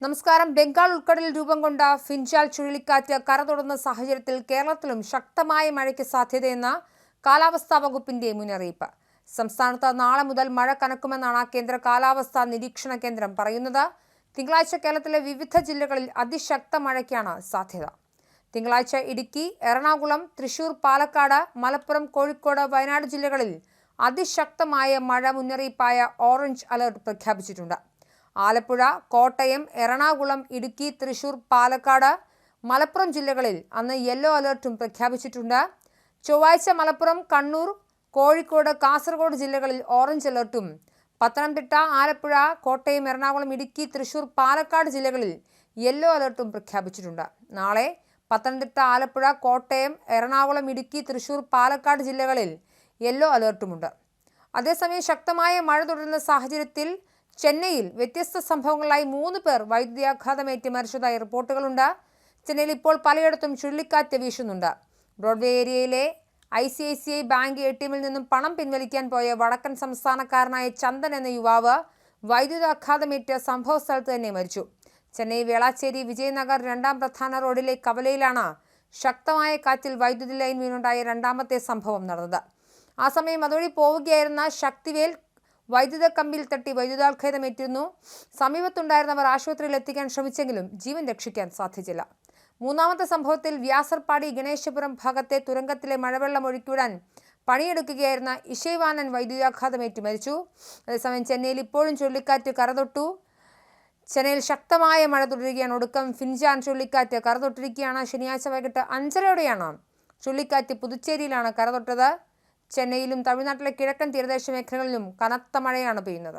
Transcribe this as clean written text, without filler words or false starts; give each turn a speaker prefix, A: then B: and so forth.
A: നമസ്കാരം. ബംഗാൾ ഉൾക്കടലിൽ രൂപം കൊണ്ട ഫിൻജാൽ ചുഴലിക്കാറ്റ് കരതൊടുന്ന സാഹചര്യത്തിൽ കേരളത്തിലും ശക്തമായ മഴയ്ക്ക് സാധ്യതയെന്ന് കാലാവസ്ഥാ വകുപ്പിന്റെ മുന്നറിയിപ്പ്. സംസ്ഥാനത്ത് നാളെ മുതൽ മഴ കനക്കുമെന്നാണ് കേന്ദ്ര കാലാവസ്ഥാ നിരീക്ഷണ കേന്ദ്രം പറയുന്നത്. തിങ്കളാഴ്ച കേരളത്തിലെ വിവിധ ജില്ലകളിൽ അതിശക്ത മഴയ്ക്കാണ് സാധ്യത. തിങ്കളാഴ്ച ഇടുക്കി, എറണാകുളം, തൃശൂർ, പാലക്കാട്, മലപ്പുറം, കോഴിക്കോട്, വയനാട് ജില്ലകളിൽ അതിശക്തമായ മഴ മുന്നറിയിപ്പായ ഓറഞ്ച് അലർട്ട് പ്രഖ്യാപിച്ചിട്ടുണ്ട്. ആലപ്പുഴ, കോട്ടയം, എറണാകുളം, ഇടുക്കി, തൃശൂർ, പാലക്കാട്, മലപ്പുറം ജില്ലകളിൽ അന്ന് യെല്ലോ അലർട്ടും പ്രഖ്യാപിച്ചിട്ടുണ്ട്. ചൊവ്വാഴ്ച മലപ്പുറം, കണ്ണൂർ, കോഴിക്കോട്, കാസർഗോഡ് ജില്ലകളിൽ ഓറഞ്ച് അലർട്ടും, പത്തനംതിട്ട, ആലപ്പുഴ, കോട്ടയം, എറണാകുളം, ഇടുക്കി, തൃശൂർ, പാലക്കാട് ജില്ലകളിൽ യെല്ലോ അലർട്ടും പ്രഖ്യാപിച്ചിട്ടുണ്ട്. നാളെ പത്തനംതിട്ട, ആലപ്പുഴ, കോട്ടയം, എറണാകുളം, ഇടുക്കി, തൃശൂർ, പാലക്കാട് ജില്ലകളിൽ യെല്ലോ അലർട്ടുമുണ്ട്. അതേസമയം ശക്തമായ മഴ തുടരുന്ന സാഹചര്യത്തിൽ ചെന്നൈയിൽ വ്യത്യസ്ത സംഭവങ്ങളിലായി 3 പേർ വൈദ്യുതിയാഘാതമേറ്റ് മരിച്ചതായി റിപ്പോർട്ടുകളുണ്ട്. ചെന്നൈയിൽ ഇപ്പോൾ പലയിടത്തും ചുഴലിക്കാറ്റ് വീശുന്നുണ്ട്. ബ്രോഡ്വേ ഏരിയയിലെ ICICI ബാങ്ക് ATMിൽ നിന്നും പണം പിൻവലിക്കാൻ പോയ വടക്കൻ സംസ്ഥാനക്കാരനായ ചന്ദൻ എന്ന യുവാവ് വൈദ്യുതാഘാതമേറ്റ് സംഭവ സ്ഥലത്ത് തന്നെ മരിച്ചു. ചെന്നൈ വേളാച്ചേരി വിജയനഗർ 2ാം പ്രധാന റോഡിലെ കവലയിലാണ് ശക്തമായ കാറ്റിൽ വൈദ്യുതി ലൈൻ വീണുണ്ടായ രണ്ടാമത്തെ സംഭവം നടന്നത്. ആ സമയം അതുവഴി പോവുകയായിരുന്ന ശക്തിവേൽ വൈദ്യുത കമ്പിയിൽ തട്ടി വൈദ്യുതാഘാതമേറ്റിരുന്നു. സമീപത്തുണ്ടായിരുന്നവർ ആശുപത്രിയിൽ എത്തിക്കാൻ ശ്രമിച്ചെങ്കിലും ജീവൻ രക്ഷിക്കാൻ സാധിച്ചില്ല. മൂന്നാമത്തെ സംഭവത്തിൽ വ്യാസർപാടി ഗണേശപുരം ഭാഗത്തെ തുരങ്കത്തിലെ മഴവെള്ളം ഒഴുക്കിവിടാൻ പണിയെടുക്കുകയായിരുന്ന ഇഷൈവാനൻ വൈദ്യുതാഘാതമേറ്റ് മരിച്ചു. അതേസമയം ചെന്നൈയിൽ ഇപ്പോഴും ചുഴലിക്കാറ്റ് കരതൊട്ടു. ചെന്നൈയിൽ ശക്തമായ മഴ തുടരുകയാണ്. ഒടുക്കം ഫിൻജാൻ ചുഴലിക്കാറ്റ് കരതൊട്ടിരിക്കുകയാണ്. ശനിയാഴ്ച വൈകിട്ട് 5:30യോടെയാണ് ചുഴലിക്കാറ്റ് പുതുച്ചേരിയിലാണ് കരതൊട്ടത്. ചെന്നൈയിലും തമിഴ്നാട്ടിലെ കിഴക്കൻ തീരദേശ മേഖലകളിലും കനത്ത മഴയാണ് പെയ്യുന്നത്.